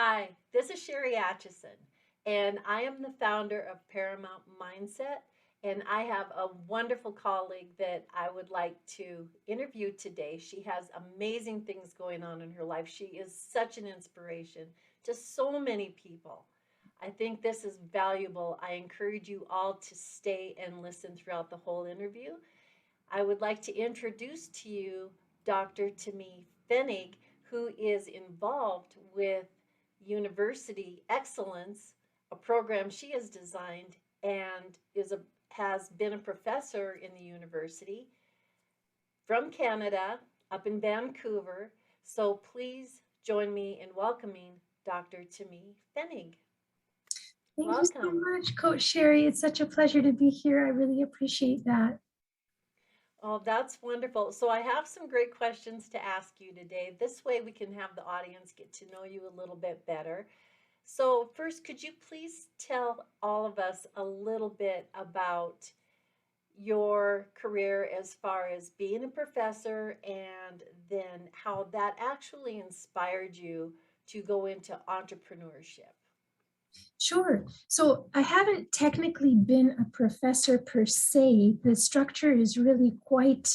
Hi, this is Sheri Atcheson, and I am the founder of Paramount Mindset. And I have a wonderful colleague that I would like to interview today. She has amazing things going on in her life. She is such an inspiration to so many people. I think this is valuable. I encourage you all to stay and listen throughout the whole interview. I would like to introduce to you Dr. Tamie Fennig, who is involved with University Excellence, a program she has designed and has been a professor in the university from Canada up in Vancouver. So please join me in welcoming Dr. Tamie Fennig. Thank you so Welcome. much, Coach Sheri. It's such a pleasure to be here. I really appreciate that. Oh, that's wonderful. So I have some great questions to ask you today. This way we can have the audience get to know you a little bit better. So first, could you please tell all of us a little bit about your career as far as being a professor and then how that actually inspired you to go into entrepreneurship? Sure. So I haven't technically been a professor per se. The structure is really quite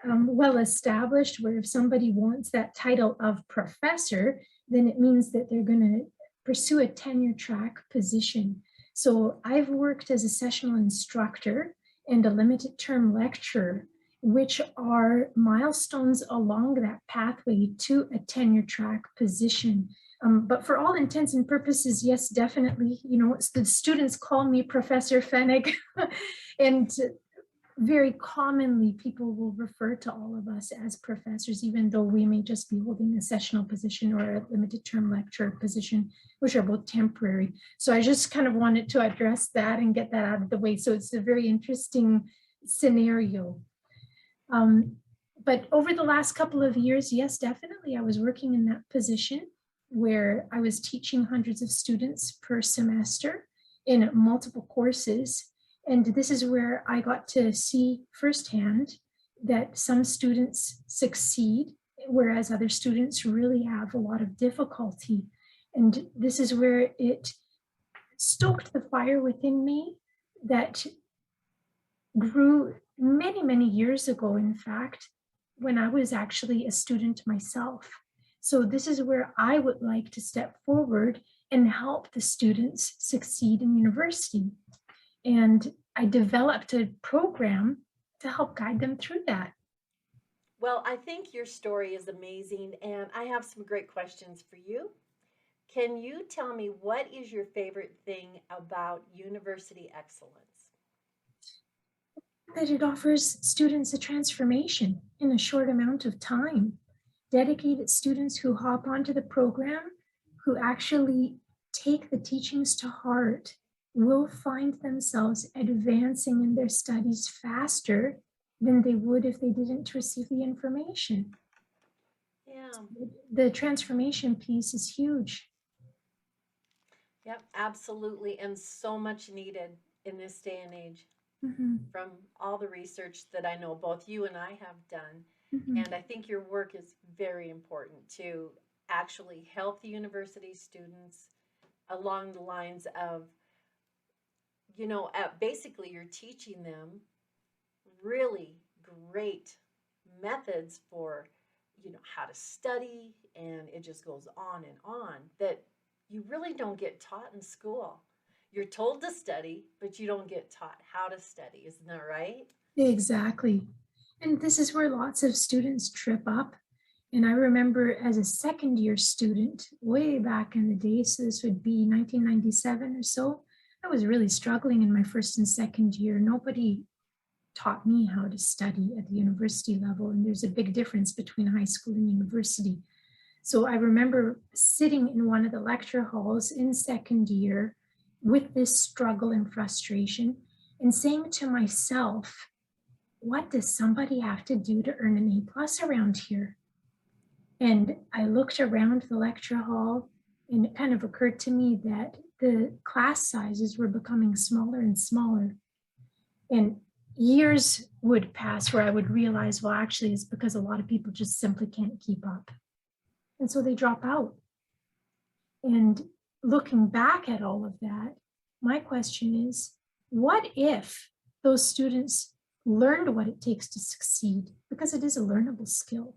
well established, where if somebody wants that title of professor, then it means that they're going to pursue a tenure track position. So I've worked as a sessional instructor and a limited term lecturer, which are milestones along that pathway to a tenure track position. But for all intents and purposes, yes, definitely. You know, the students call me Professor Fennig, and very commonly people will refer to all of us as professors, even though we may just be holding a sessional position or a limited term lecturer position, which are both temporary. So I just kind of wanted to address that and get that out of the way. So it's a very interesting scenario. But over the last couple of years, yes, definitely, I was working in that position where I was teaching hundreds of students per semester in multiple courses. And this is where I got to see firsthand that some students succeed, whereas other students really have a lot of difficulty. And this is where it stoked the fire within me that grew many, many years ago, in fact, when I was actually a student myself. So this is where I would like to step forward and help the students succeed in university. And I developed a program to help guide them through that. Well, I think your story is amazing, and I have some great questions for you. Can you tell me what is your favorite thing about University Excellence? That it offers students a transformation in a short amount of time. Dedicated students who hop onto the program, who actually take the teachings to heart, will find themselves advancing in their studies faster than they would if they didn't receive the information. Yeah, The transformation piece is huge. yep, absolutely. And so much needed in this day and age Mhm, from all the research that I know both you and I have done. mhm. And I think your work is very important to actually help the university students along the lines of, basically you're teaching them really great methods for, how to study, and it just goes on and on that you really don't get taught in school. You're told to study, but you don't get taught how to study. Isn't that right? Exactly. And this is where lots of students trip up. And I remember as a second year student, way back in the day, so this would be 1997 or so, I was really struggling in my first and second year. Nobody taught me how to study at the university level. And there's a big difference between high school and university. So I remember sitting in one of the lecture halls in second year with this struggle and frustration and saying to myself, what does somebody have to do to earn an A plus around here? And I looked around the lecture hall, and it kind of occurred to me that the class sizes were becoming smaller and smaller. And years would pass where I would realize, well, actually, it's because a lot of people just simply can't keep up. And so they drop out. And looking back at all of that, my question is, what if those students learned what it takes to succeed? Because it is a learnable skill.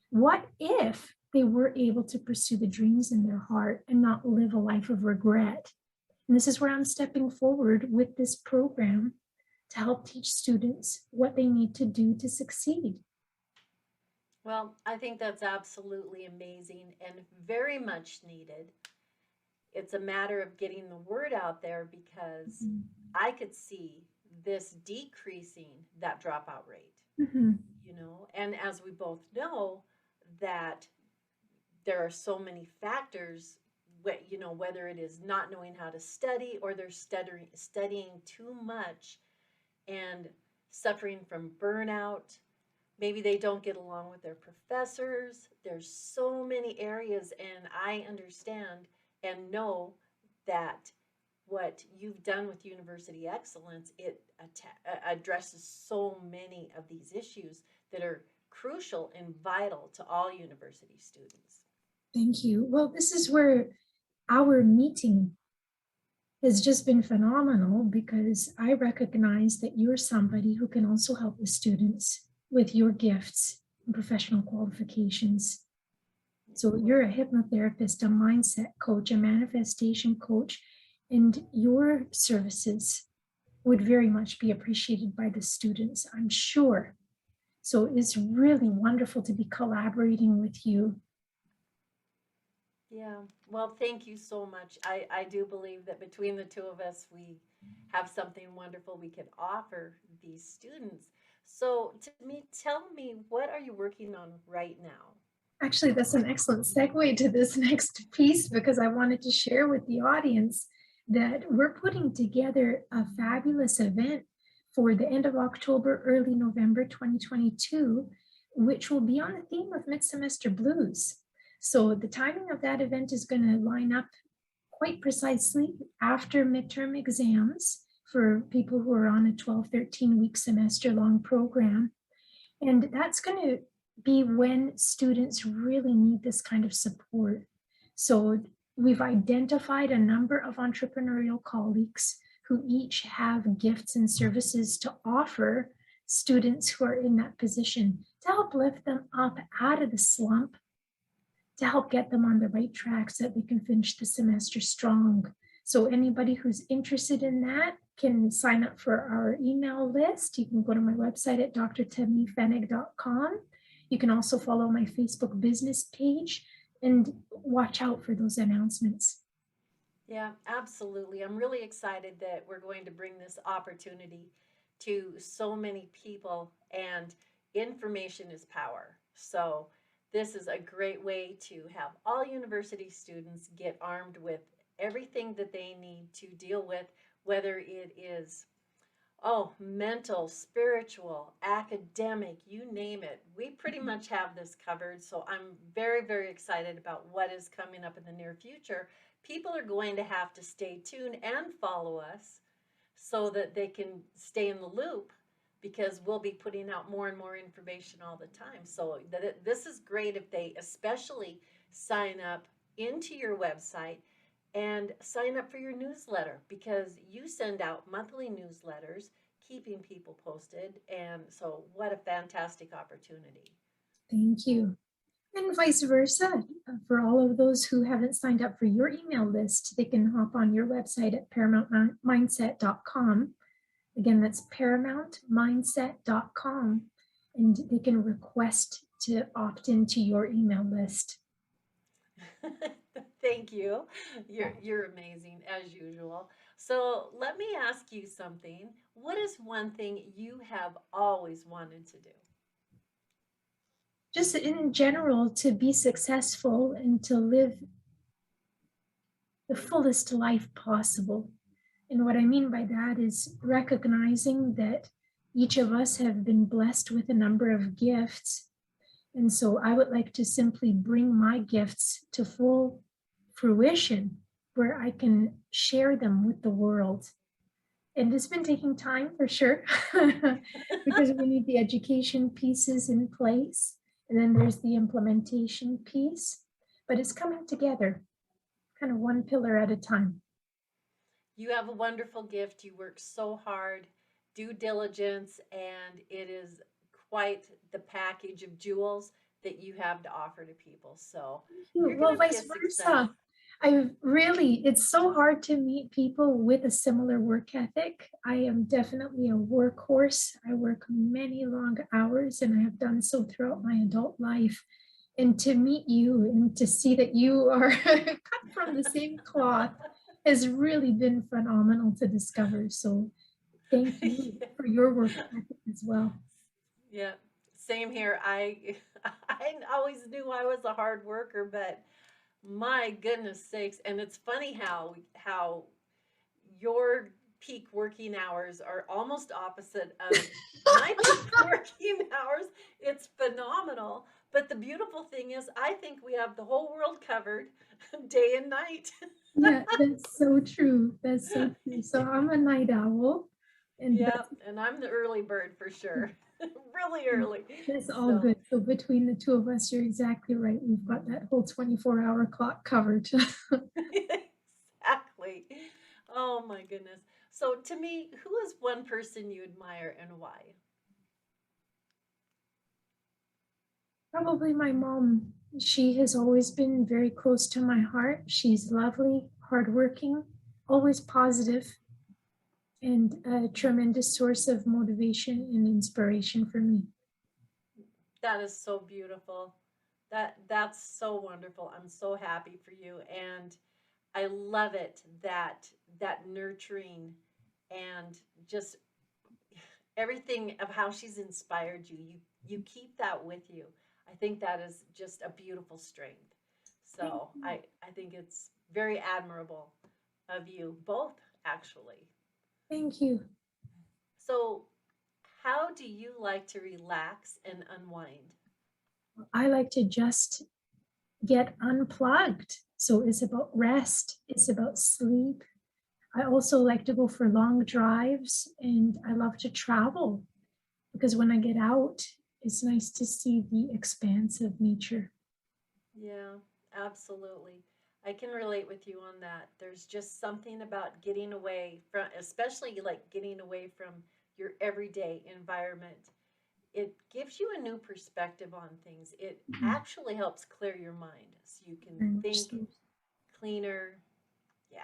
What if they were able to pursue the dreams in their heart and not live a life of regret? And this is where I'm stepping forward with this program to help teach students what they need to do to succeed. Well, I think that's absolutely amazing and very much needed. It's a matter of getting the word out there because Mhm. I could see this decreasing that dropout rate, Mhm. and as we both know, that there are so many factors, whether it is not knowing how to study or they're studying too much and suffering from burnout. Maybe they don't get along with their professors. There's so many areas, and I understand and know that what you've done with University Excellence, it addresses so many of these issues that are crucial and vital to all university students. Thank you. Well, this is where our meeting has just been phenomenal because I recognize that you're somebody who can also help the students with your gifts and professional qualifications. So Well, you're a hypnotherapist, a mindset coach, a manifestation coach, and your services would very much be appreciated by the students, I'm sure. So it's really wonderful to be collaborating with you. yeah. Well, thank you so much. I do believe that between the two of us, we have something wonderful we can offer these students. So, tell me, what are you working on right now? Actually, that's an excellent segue to this next piece because I wanted to share with the audience that we're putting together a fabulous event for the end of October, early November 2022, which will be on the theme of mid-semester blues. So the timing of that event is going to line up quite precisely after midterm exams for people who are on a 12, 13-week semester long program. And that's going to be when students really need this kind of support. So we've identified a number of entrepreneurial colleagues who each have gifts and services to offer students who are in that position to help lift them up out of the slump, to help get them on the right track so that they can finish the semester strong. So anybody who's interested in that can sign up for our email list. You can go to my website at drtamiefennig.com. You can also follow my Facebook business page and watch out for those announcements. Yeah, absolutely. I'm really excited that we're going to bring this opportunity to so many people, and information is power. So, this is a great way to have all university students get armed with everything that they need to deal with, whether it is, oh, mental, spiritual, academic, you name it. We pretty much have this covered. So I'm very, very excited about what is coming up in the near future. People are going to have to stay tuned and follow us so that they can stay in the loop, because we'll be putting out more and more information all the time. So this is great if they especially sign up into your website and sign up for your newsletter, because you send out monthly newsletters keeping people posted. And so, what a fantastic opportunity. Thank you. And vice versa. For all of those who haven't signed up for your email list, they can hop on your website at paramountmindset.com. Again, that's paramountmindset.com, and they can request to opt into your email list. Thank you. You're amazing as usual. So let me ask you something. What is one thing you have always wanted to do? Just in general, to be successful and to live the fullest life possible. And what I mean by that is recognizing that each of us have been blessed with a number of gifts. And so I would like to simply bring my gifts to full fruition where I can share them with the world. And it's been taking time for sure, because we need the education pieces in place. And then there's the implementation piece, but it's coming together. kind of one pillar at a time. You have a wonderful gift. You work so hard, due diligence, and it is quite the package of jewels that you have to offer to people. So you're Well, going to be a vice success. versa. I really, it's so hard to meet people with a similar work ethic. I am definitely a workhorse. I work many long hours and I have done so throughout my adult life. And to meet you and to see that you are cut from the same cloth has really been phenomenal to discover. So thank you Yeah. for your work ethic as well. Yeah, same here. I always knew I was a hard worker, but my goodness sakes, and it's funny how your peak working hours are almost opposite of my peak working hours. It's phenomenal. But the beautiful thing is, I think we have the whole world covered day and night. Yeah, that's so true. That's so true. So I'm a night owl, and Yeah, and I'm the early bird for sure. Really early. that's all So, good. So between the two of us, you're exactly right. We've got that whole 24-hour clock covered. exactly. Oh my goodness. So, to me, who is one person you admire and why? Probably my mom. She has always been very close to my heart. She's lovely, hardworking, always positive, and a tremendous source of motivation and inspiration for me. That is so beautiful. That's so wonderful. I'm so happy for you, and I love it that that nurturing and just everything of how she's inspired you. You keep that with you. I think that is just a beautiful strength. Thank So you. I think it's very admirable of you both, actually. Thank you. So, how do you like to relax and unwind? I like to just get unplugged. So it's about rest, it's about sleep. I also like to go for long drives and I love to travel because when I get out, it's nice to see the expanse of nature. Yeah, absolutely. I can relate with you on that. There's just something about getting away from, especially like getting away from your everyday environment. It gives you a new perspective on things. It actually helps clear your mind so you can Very much think so. cleaner. Yeah.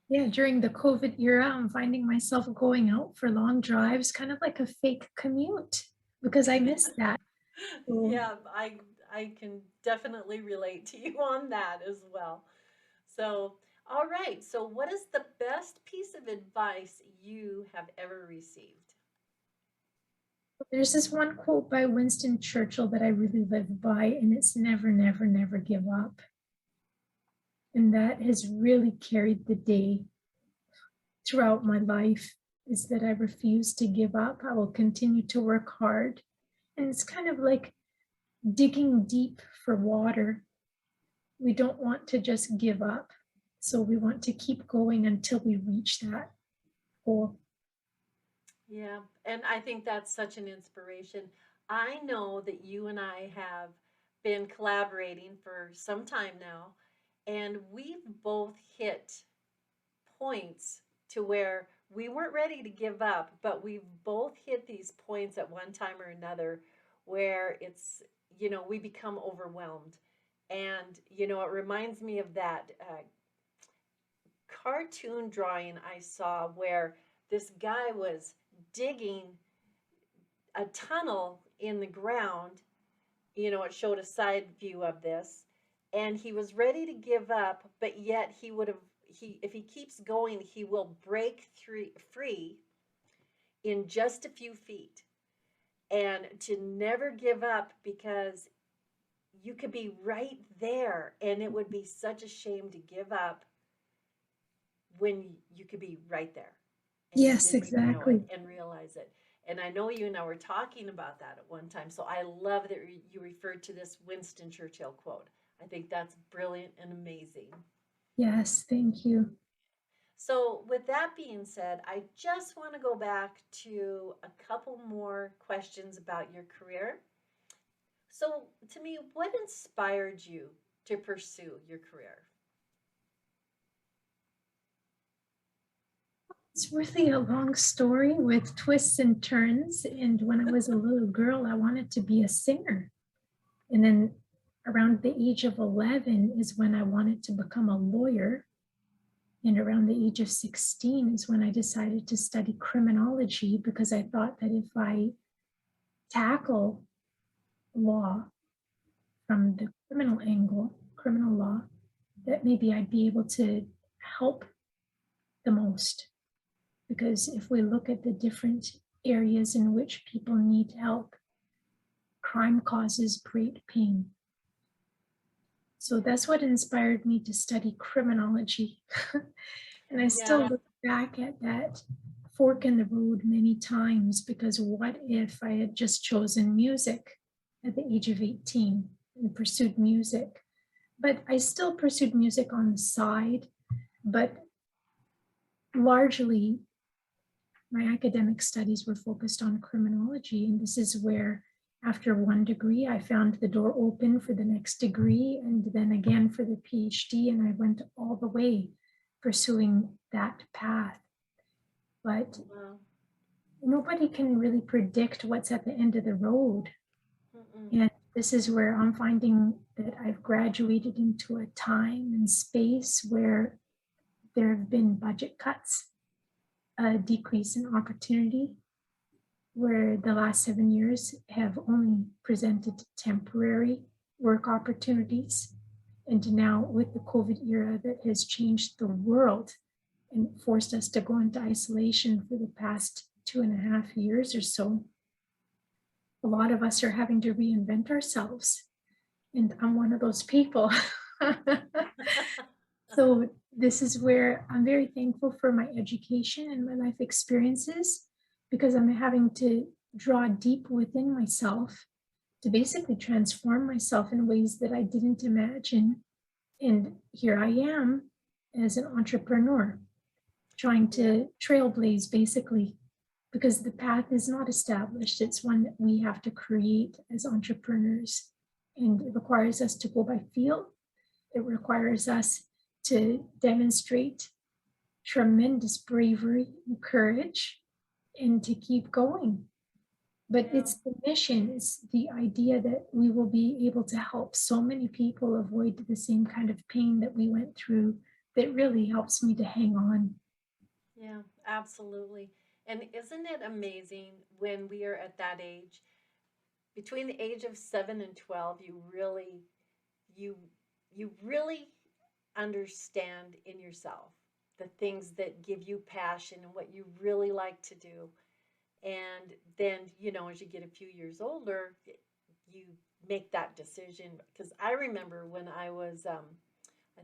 Yeah, during the COVID era, I'm finding myself going out for long drives, kind of like a fake commute because I miss that. So Yeah, I can definitely relate to you on that as well. So, all right. So, what is the best piece of advice you have ever received? there's this one quote by Winston Churchill that I really live by, and it's never, never, never give up. And that has really carried the day throughout my life is that I refuse to give up. I will continue to work hard. And it's kind of like digging deep for water. We don't want to just give up. So we want to keep going until we reach that goal. Yeah, and I think that's such an inspiration. I know that you and I have been collaborating for some time now, and we've both hit points to where we weren't ready to give up, but we've both hit these points at one time or another where it's, we become overwhelmed. And, it reminds me of that cartoon drawing I saw where this guy was digging a tunnel in the ground. It showed a side view of this, and he was ready to give up, but yet he would have he if he keeps going, he will break free in just a few feet. And to never give up because you could be right there, and it would be such a shame to give up when you could be right there and you Yes, didn't even know it exactly. and realize it. And I know you and I were talking about that at one time. So I love that you referred to this Winston Churchill quote. I think that's brilliant and amazing. Yes, thank you. So, with that being said, I just want to go back to a couple more questions about your career. So, to me, what inspired you to pursue your career? It's really a long story with twists and turns. And when I was a little girl, I wanted to be a singer. And then around the age of 11 is when I wanted to become a lawyer. And around the age of 16 is when I decided to study criminology because I thought that if I tackle law from the criminal angle, criminal law, that maybe I'd be able to help the most. Because if we look at the different areas in which people need help, crime causes great pain. So that's what inspired me to study criminology. And I still Yeah. look back at that fork in the road many times because what if I had just chosen music at the age of 18 and pursued music? But I still pursued music on the side, but largely my academic studies were focused on criminology. And this is where, after one degree, I found the door open for the next degree and then again for the PhD. And I went all the way pursuing that path. But Wow. nobody can really predict what's at the end of the road. Mm-mm. And this is where I'm finding that I've graduated into a time and space where there have been budget cuts, a decrease in opportunity, where the last 7 years have only presented temporary work opportunities. And now, with the COVID era that has changed the world and forced us to go into isolation for the past 2.5 years or so, a lot of us are having to reinvent ourselves. And I'm one of those people. So, this is where I'm very thankful for my education and my life experiences because I'm having to draw deep within myself to basically transform myself in ways that I didn't imagine. And here I am as an entrepreneur trying Yeah. to trailblaze basically because the path is not established. It's one that we have to create as entrepreneurs. And it requires us to go by feel. It requires us to demonstrate tremendous bravery and courage and to keep going. But Yeah. it's the mission, it's the idea that we will be able to help so many people avoid the same kind of pain that we went through that really helps me to hang on. Yeah, absolutely. And isn't it amazing when we are at that age, between the age of 7 and 12, you you really understand in yourself the things that give you passion and what you really like to do. And then, as you get a few years older, you make that decision. Because I remember when I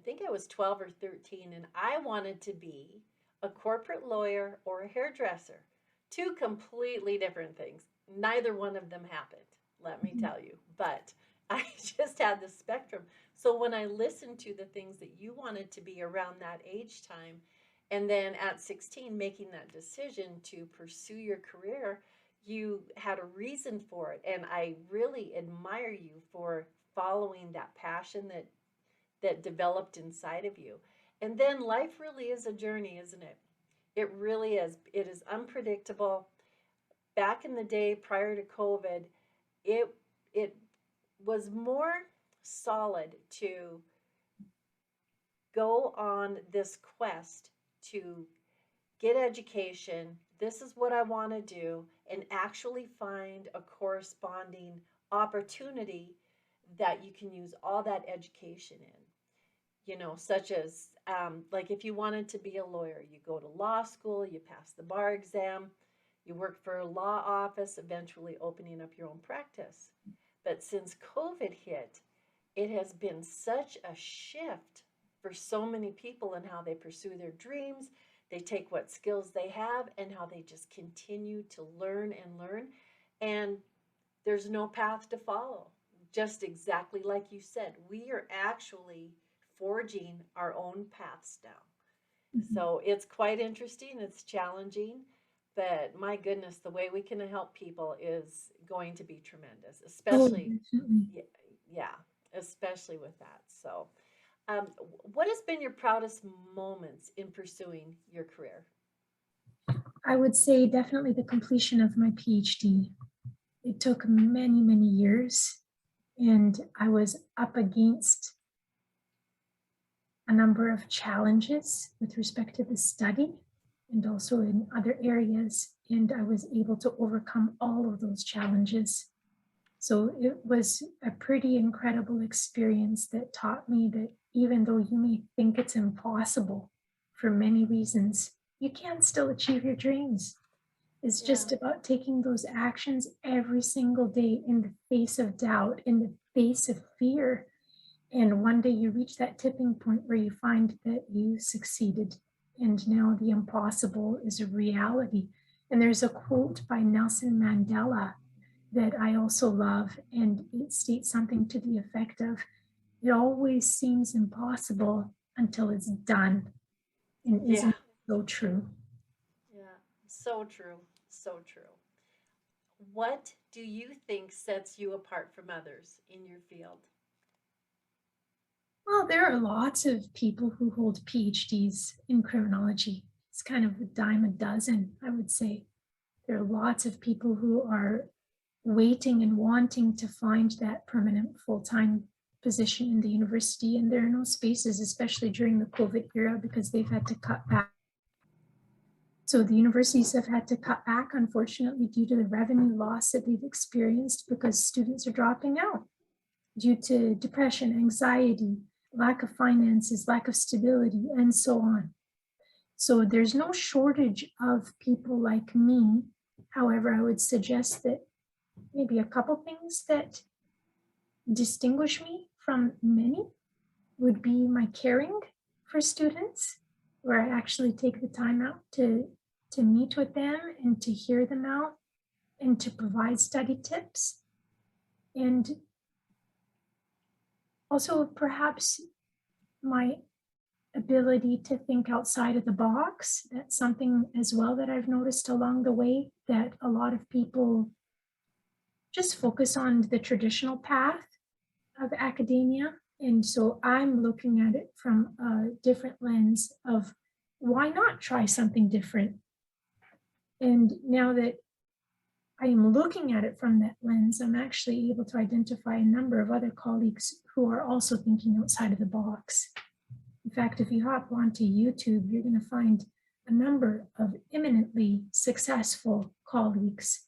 think I was 12 or 13, and I wanted to be a corporate lawyer or a hairdresser. Two completely different things. Neither one of them happened, let me tell you. But I just had the spectrum. So when I listened to the things that you wanted to be around that age time, and then at 16 making that decision to pursue your career, you had a reason for it. And I really admire you for following that passion that developed inside of you. And then life really is a journey, isn't it? It really is. It is unpredictable. Back in the day prior to COVID, it it was more solid to go on this quest to get education. This is what I want to do, and actually find a corresponding opportunity that you can use all that education in. Such as like if you wanted to be a lawyer, you go to law school, you pass the bar exam, you work for a law office, eventually opening up your own practice. But since COVID hit, it has been such a shift for so many people in how they pursue their dreams. They take what skills they have and how they just continue to learn and learn. And there's no path to follow. Just exactly like you said, we are actually forging our own paths now. Mhm. So it's quite interesting, it's challenging, but my goodness, the way we can help people is going to be tremendous, Oh, especially, definitely. yeah, especially with that. So, what has been your proudest moments in pursuing your career? I would say definitely the completion of my PhD. It took many, many years, and I was up against a number of challenges with respect to the study and also in other areas. And I was able to overcome all of those challenges. So it was a pretty incredible experience that taught me that even though you may think it's impossible for many reasons, you can still achieve your dreams. It's Yeah. just about taking those actions every single day in the face of doubt, in the face of fear, and one day you reach that tipping point where you find that you succeeded. And now the impossible is a reality. And there's a quote by Nelson Mandela that I also love, and it states something to the effect of, it always seems impossible until it's done. And Yeah. isn't it so true? Yeah. So true. So true. What do you think sets you apart from others in your field? Well, there are lots of people who hold PhDs in criminology. It's kind of a dime a dozen, I would say. There are lots of people who are waiting and wanting to find that permanent full-time position in the university, and there are no spaces, especially during the COVID era, because they've had to cut back. So the universities have had to cut back, unfortunately, due to the revenue loss that they've experienced because students are dropping out due to depression, anxiety, lack of finances, lack of stability, and so on. So there's no shortage of people like me. However, I would suggest that maybe a couple things that distinguish me from many would be my caring for students, where I actually take the time out to meet with them and to hear them out and to provide study tips. And also perhaps my ability to think outside of the box. That's something as well that I've noticed along the way, that a lot of people just focus on the traditional path of academia. And so I'm looking at it from a different lens of why not try something different? And now that I am looking at it from that lens, I'm actually able to identify a number of other colleagues who are also thinking outside of the box. In fact, if you hop onto YouTube, you're going to find a number of eminently successful colleagues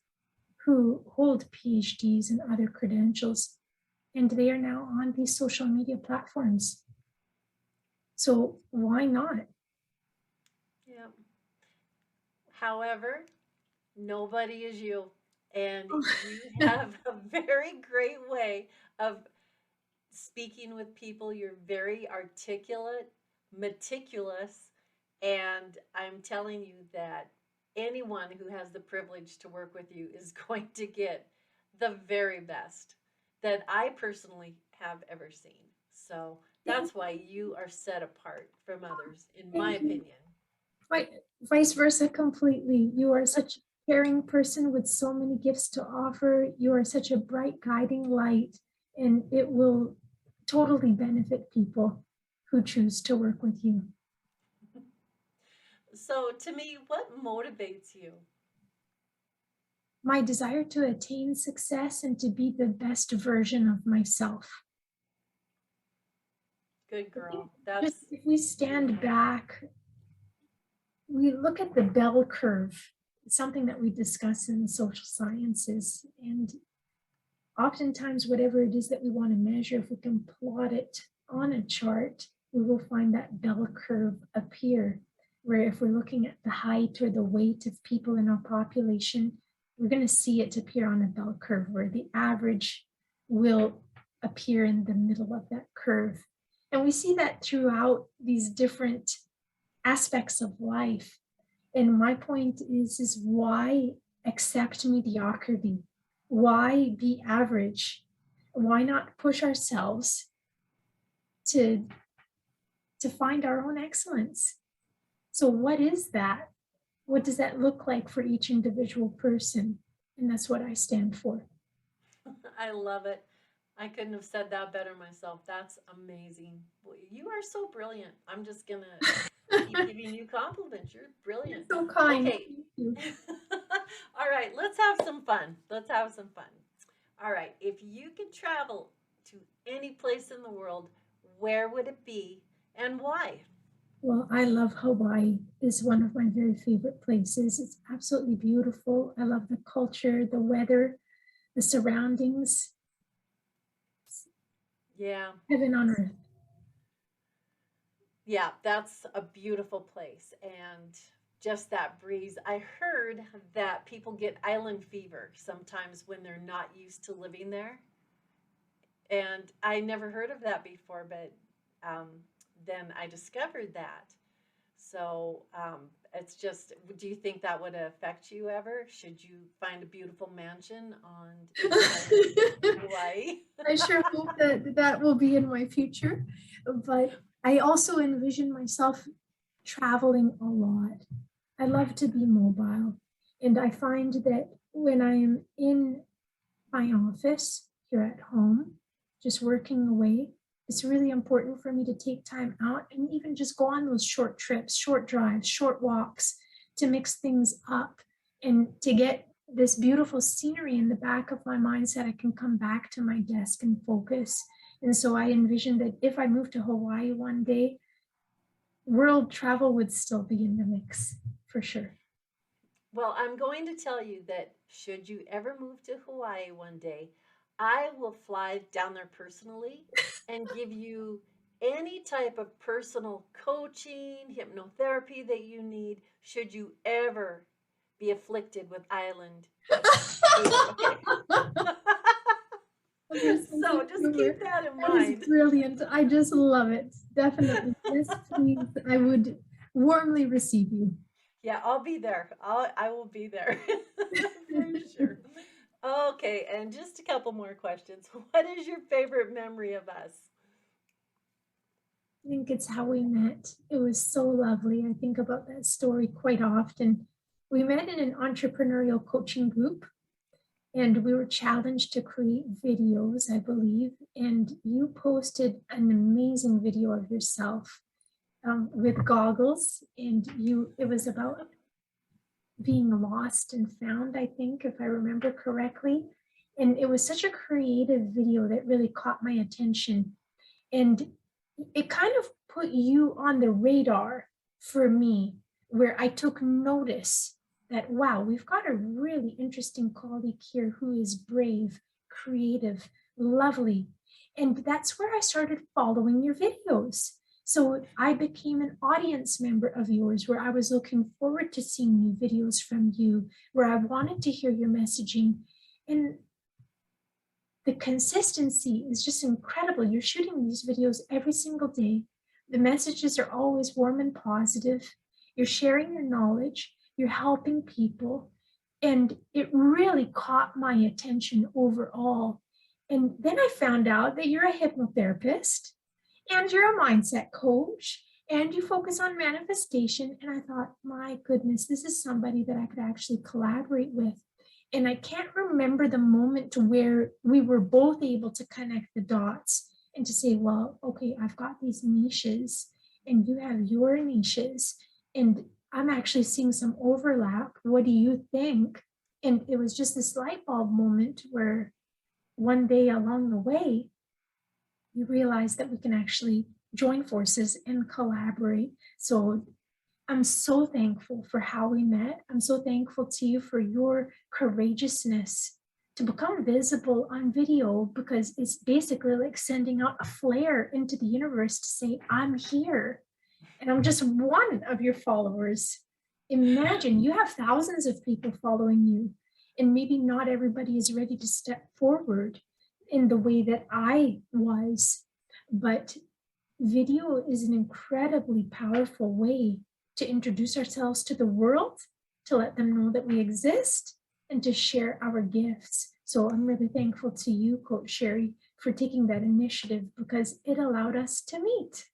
who hold PhDs and other credentials, and they are now on these social media platforms. So why not? Yeah. However, nobody is you. And you have a very great way of speaking with people. You're very articulate, meticulous, and I'm telling you that anyone who has the privilege to work with you is going to get the very best that I personally have ever seen. So Thank, that's why you are set apart from others, in my thank you. opinion. Vice versa completely. You are such a caring person with so many gifts to offer. You are such a bright guiding light, and it will totally benefit people who choose to work with you. So, to me, what motivates you? My desire to attain success and to be the best version of myself. Good I think girl. just That's if we stand beautiful. back, we look at the bell curve. It's something that we discuss in the social sciences. And oftentimes, whatever it is that we want to measure, if we can plot it on a chart, we will find that bell curve appear. Where if we're looking at the height or the weight of people in our population, we're going to see it appear on a bell curve where the average will appear in the middle of that curve. And we see that throughout these different aspects of life. And my point is why accept mediocrity? Why be average? Why not push ourselves to find our own excellence? So what is that? What does that look like for each individual person? And that's what I stand for. I love it. I couldn't have said that better myself. That's amazing. Well, you are so brilliant. I'm just going to keep giving you compliments. You're You're brilliant. so kind. Okay. you. All right, let's have some fun. Let's have some fun. All right, if you could travel to any place in the world, where would it be and why? Well, I love Hawaii. It's one of my very favorite places. It's absolutely beautiful. I love the culture, the weather, the surroundings. It's Yeah, heaven on earth. yeah, that's a beautiful place. And just that breeze. I heard that people get island fever sometimes when they're not used to living there. And I never heard of that before, but um, then I discovered that. So it's just, do you think that would affect you ever? Should you find a beautiful mansion on an island in Hawaii? I sure hope that that will be in my future. But I also envision myself traveling a lot. I love to be mobile. And I find that when I am in my office here at home, just working away, it's really important for me to take time out and even just go on those short trips, short drives, short walks to mix things up and to get this beautiful scenery in the back of my mind so that I can come back to my desk and focus. And so I envision that if I move to Hawaii one day, world travel would still be in the mix for sure. Well, I'm going to tell you that should you ever move to Hawaii one day, I will fly down there personally and give you any type of personal coaching, hypnotherapy that you need should you ever be afflicted with island fever. Okay. Your sense of So just humor. keep that in That is mind. brilliant. I just love it. Definitely. Yes, please. I would warmly receive you. Yeah, I'll be there. I will be there for sure. Okay, and just a couple more questions. What is your favorite memory of us? I think it's how we met. It was so lovely. I think about that story quite often. We met in an entrepreneurial coaching group and we were challenged to create videos, I believe. And you posted an amazing video of yourself with goggles, and it was about being lost and found, I think, if I remember correctly. And it was such a creative video that really caught my attention. And it kind of put you on the radar for me, where I took notice that, wow, we've got a really interesting colleague here who is brave, creative, lovely. And that's where I started following your videos. So I became an audience member of yours where I was looking forward to seeing new videos from you, where I wanted to hear your messaging. And the consistency is just incredible. You're shooting these videos every single day. The messages are always warm and positive. You're sharing your knowledge, you're helping people. And it really caught my attention overall. And then I found out that you're a hypnotherapist and you're a mindset coach and you focus on manifestation. And I thought, my goodness, this is somebody that I could actually collaborate with. And I can't remember the moment to where we were both able to connect the dots and to say, well, okay, I've got these niches and you have your niches. And I'm actually seeing some overlap. What do you think? And it was just this light bulb moment where one day along the way, you realize that we can actually join forces and collaborate. So I'm so thankful for how we met. I'm so thankful to you for your courageousness to become visible on video because it's basically like sending out a flare into the universe to say, I'm here and I'm just one of your followers. Imagine you have thousands of people following you, and maybe not everybody is ready to step forward in the way that I was, but video is an incredibly powerful way to introduce ourselves to the world, to let them know that we exist, and to share our gifts. So I'm really thankful to you, Coach Sheri, for taking that initiative because it allowed us to meet.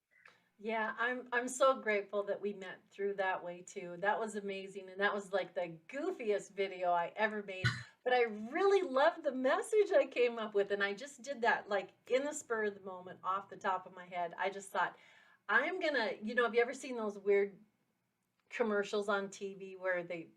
Yeah, I'm so grateful that we met through that way too. That was amazing, and that was like the goofiest video I ever made. But I really loved the message I came up with, and I just did that like in the spur of the moment, off the top of my head. I just thought, I'm gonna, have you ever seen those weird commercials on TV where they,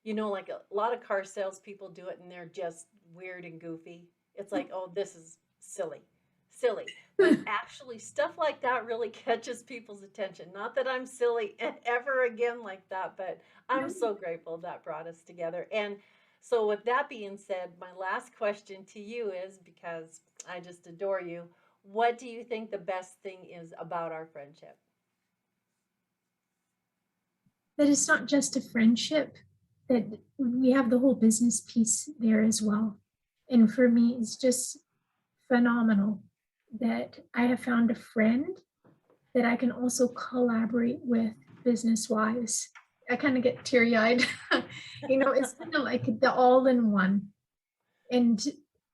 like a lot of car salespeople do it and they're just weird and goofy. It's like, oh, this is silly, silly. But actually, stuff like that really catches people's attention. Not that I'm silly ever again like that, but I'm so grateful that brought us together. And so, with that being said, my last question to you is, because I just adore you, what do you think the best thing is about our friendship? That it's not just a friendship, that we have the whole business piece there as well. And for me, it's just phenomenal that I have found a friend that I can also collaborate with business wise. I kind of get teary eyed. It's kind of like the all in one. And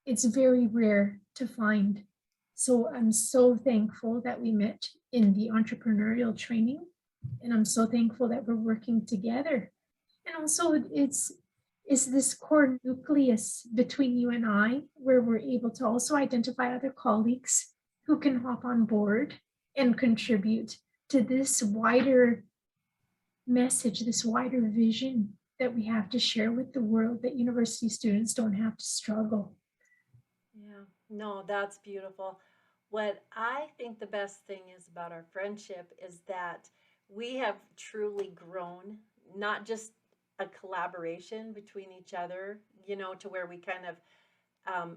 it's very rare to find. So I'm so thankful that we met in the entrepreneurial training. And I'm so thankful that we're working together. And also it's this core nucleus between you and I, where we're able to also identify other colleagues who can hop on board and contribute to this wider message, this wider vision that we have to share with the world, that university students don't have to struggle. Yeah, no, that's beautiful. What I think the best thing is about our friendship is that we have truly grown, not just a collaboration between each other, to where we kind of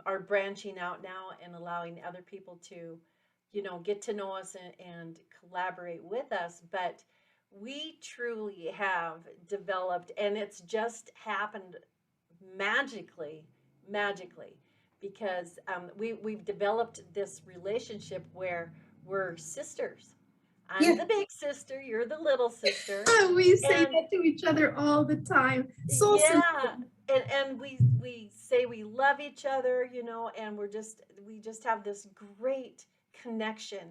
are branching out now and allowing other people to, get to know us and collaborate with us. But we truly have developed, and it's just happened magically, magically, because we've developed this relationship where we're sisters. I'm Yeah, the big sister, you're the little sister, we say and that to each other all the time. Soul sister. yeah, and we say we love each other, and we just have this great connection.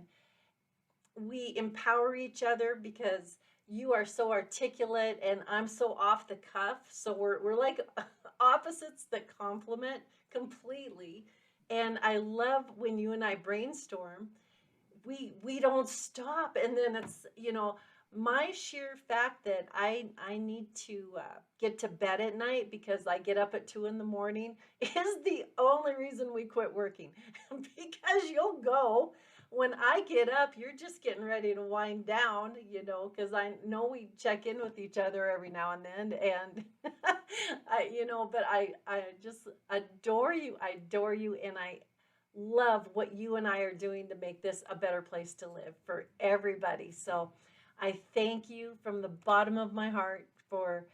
We empower each other because you are so articulate and I'm so off the cuff. So we're like opposites that complement completely. And I love when you and I brainstorm, we don't stop. And then it's, my sheer fact that I need to get to bed at night because I get up at 2 in the morning is the only reason we quit working. Because you'll go when I get up, you're just getting ready to wind down, because I know we check in with each other every now and then, and but I just adore you, and I love what you and I are doing to make this a better place to live for everybody. So I thank you from the bottom of my heart for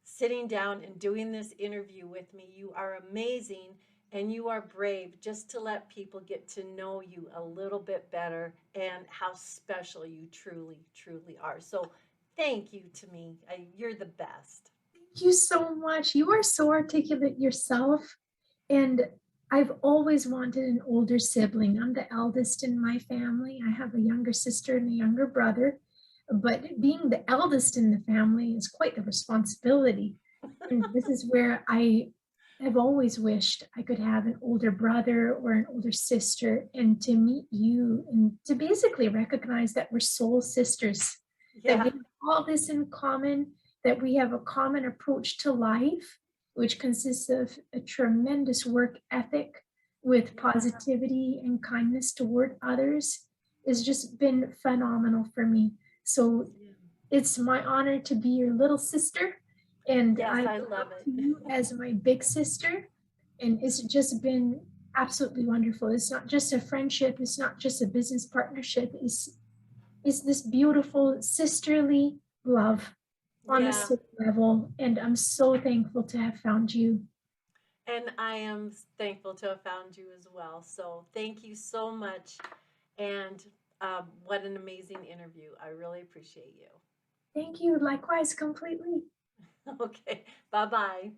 sitting down and doing this interview with me. You are amazing and you are brave just to let people get to know you a little bit better and how special you truly, truly are. So thank you to me. You're the best. Thank you so much. You are so articulate yourself. And I've always wanted an older sibling. I'm the eldest in my family. I have a younger sister and a younger brother. But being the eldest in the family is quite the responsibility. And this is where I have always wished I could have an older brother or an older sister, and to meet you and to basically recognize that we're soul sisters, that we Yeah. have all this in common, that we have a common approach to life, which consists of a tremendous work ethic with Yeah. positivity and kindness toward others, has just been phenomenal for me. So Yeah. it's my honor to be your little sister, and Yes, I I look love up it. to you as my big sister. And it's just been absolutely wonderful. It's not just a friendship, it's not just a business partnership, it's this beautiful sisterly love on a Yeah. soul level. And I'm so thankful to have found you. And I am thankful to have found you as well. So thank you so much. And what an amazing interview. I really appreciate you. Thank you. Likewise, completely. Okay. Bye bye.